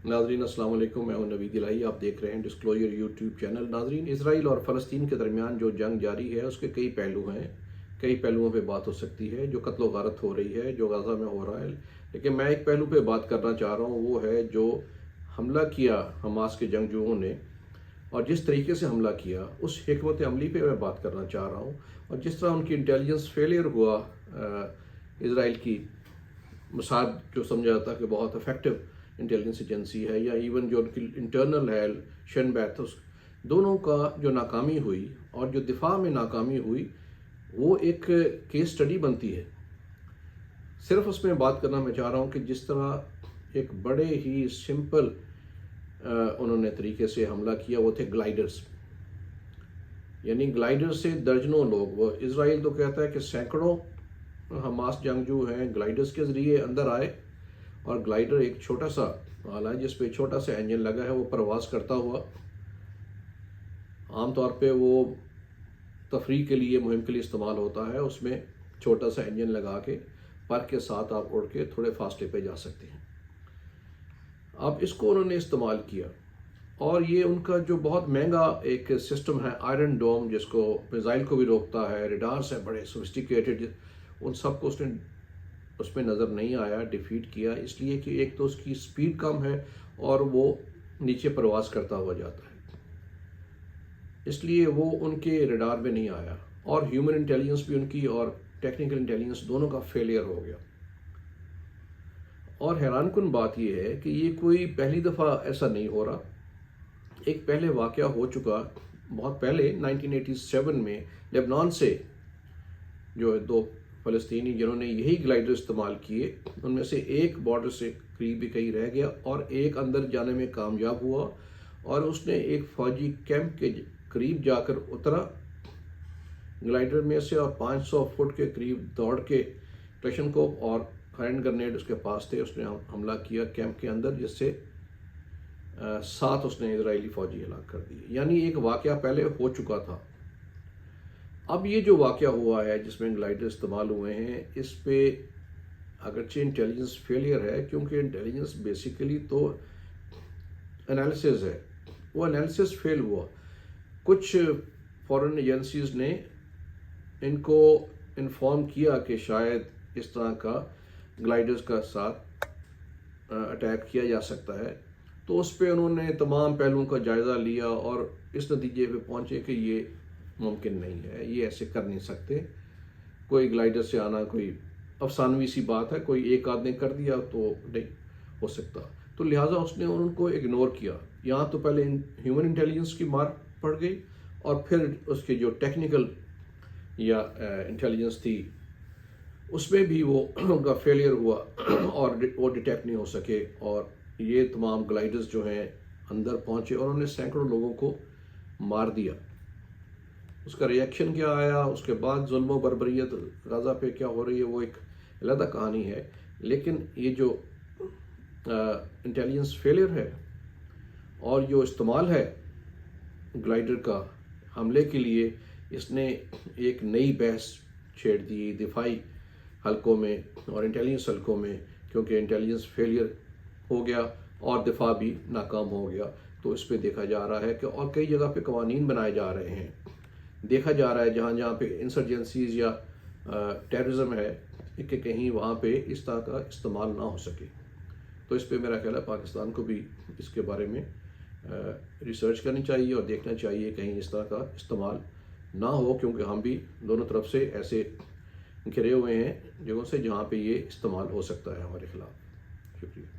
नाजरीन अस्सलाम वालेकुम, मैं हूं नवीद इलाही। आप देख रहे हैं डिस्क्लोजर यूट्यूब चैनल। नाजरीन, इसराइल और फ़लस्तीन के दरमियान जो जंग जारी है उसके कई पहलू हैं। कई पहलुओं पे बात हो सकती है। जो कत्ल व गारत हो रही है, जो गाज़ा में हो रहा है, लेकिन मैं एक पहलू पे बात करना चाह रहा हूँ। वो है जो हमला किया हमास के जंगजुओं ने, और जिस तरीके से हमला किया उस हिकमत अमली पे मैं बात करना चाह रहा हूँ। और जिस तरह उनकी इंटेलिजेंस फेलियर हुआ, इसराइल की मसाद जो समझा जाता है कि बहुत इफेक्टिव इंटेलिजेंस एजेंसी है, या इवन जो उनकी इंटरनल है शन बैथ, उस दोनों का जो नाकामी हुई और जो दिफा में नाकामी हुई, वो एक केस स्टडी बनती है। सिर्फ उसमें बात करना मैं चाह रहा हूँ कि जिस तरह एक बड़े ही सिंपल उन्होंने तरीके से हमला किया, वो थे ग्लाइडर्स। यानी ग्लाइडर से दर्जनों लोग, वो इसराइल तो कहता है कि सैकड़ों हमास जंगजू हैं, ग्लाइडर्स के ज़रिए अंदर आए। और ग्लाइडर एक छोटा सा आला है जिस पे छोटा सा इंजन लगा है। वो प्रवास करता हुआ, आमतौर पे वो तफरी के लिए, मुहिम के लिए इस्तेमाल होता है। उसमें छोटा सा इंजन लगा के पर के साथ आप उड़ के थोड़े फासले पे जा सकते हैं। अब इसको उन्होंने इस्तेमाल किया, और ये उनका जो बहुत महंगा एक सिस्टम है आयरन डोम, जिसको मिसाइल को भी रोकता है, रेडार्स है बड़े सोफिस्टिकेटेड, उन सबको उसने उसमें नज़र नहीं आया, डिफीट किया। इसलिए कि एक तो उसकी स्पीड कम है और वो नीचे प्रवास करता हुआ जाता है, इसलिए वो उनके रडार में नहीं आया। और ह्यूमन इंटेलिजेंस भी उनकी और टेक्निकल इंटेलिजेंस दोनों का फेलियर हो गया। और हैरानकुन बात यह है कि ये कोई पहली दफ़ा ऐसा नहीं हो रहा। एक पहले वाक़या हो चुका बहुत पहले 1987 में लेबनान से, जो है दो फ़लस्तीनी जिन्होंने यही ग्लाइडर इस्तेमाल किए, उनमें से एक बॉर्डर से करीब ही कहीं रह गया और एक अंदर जाने में कामयाब हुआ। और उसने एक फ़ौजी कैंप के करीब जाकर उतरा ग्लाइडर में से, और 500 फुट के करीब दौड़ के क्लशनकोफ और हैंड ग्रेनेड उसके पास थे, उसने हमला किया कैंप के अंदर, जिससे 7 उसने इजरायली फ़ौजी हलाक कर दिए। यानी एक वाक़या पहले हो चुका था। अब ये जो वाक़या हुआ है जिसमें ग्लाइडर इस्तेमाल हुए हैं, इस पे अगरचे इंटेलिजेंस फेलियर है, क्योंकि इंटेलिजेंस बेसिकली तो एनालिसिस है। वो एनालिसिस फेल हुआ। कुछ फॉरेन एजेंसीज ने इनको इन्फॉर्म किया कि शायद इस तरह का ग्लाइडर्स का साथ अटैक किया जा सकता है, तो उस पर उन्होंने तमाम पहलुओं का जायज़ा लिया और इस नतीजे पे पहुँचे कि ये मुमकिन नहीं है, ये ऐसे कर नहीं सकते। कोई ग्लाइडर से आना कोई अफसानवी सी बात है, कोई एक आदमी कर दिया तो नहीं हो सकता। तो लिहाजा उसने उनको इग्नोर किया। यहाँ तो पहले ह्यूमन इंटेलिजेंस की मार पड़ गई, और फिर उसके जो टेक्निकल या इंटेलिजेंस थी उसमें भी वो उनका फेलियर हुआ और वो डिटेक्ट नहीं हो सके। और ये तमाम ग्लाइडर्स जो हैं अंदर पहुँचे और उन्होंने सैकड़ों लोगों को मार दिया। उसका रिएक्शन क्या आया, उसके बाद जुल्म बर्बरियत गाज़ा पे क्या हो रही है, वो एक अलग कहानी है। लेकिन ये जो इंटेलिजेंस फेलियर है और जो इस्तेमाल है ग्लाइडर का हमले के लिए, इसने एक नई बहस छेड़ दी दिफाई हलकों में और इंटेलिजेंस हलकों में, क्योंकि इंटेलिजेंस फेलियर हो गया और दिफा भी नाकाम हो गया। तो इस पर देखा जा रहा है कि और कई जगह पे कवानीन बनाए जा रहे हैं। देखा जा रहा है जहाँ जहाँ पे इंसर्जेंसीज या टेररिज्म है कि कहीं वहाँ पे इस तरह का इस्तेमाल ना हो सके। तो इस पे मेरा ख्याल है पाकिस्तान को भी इसके बारे में रिसर्च करनी चाहिए और देखना चाहिए कहीं इस तरह का इस्तेमाल ना हो, क्योंकि हम भी दोनों तरफ से ऐसे घिरे हुए हैं जगहों से जहाँ पे ये इस्तेमाल हो सकता है हमारे खिलाफ। शुक्रिया।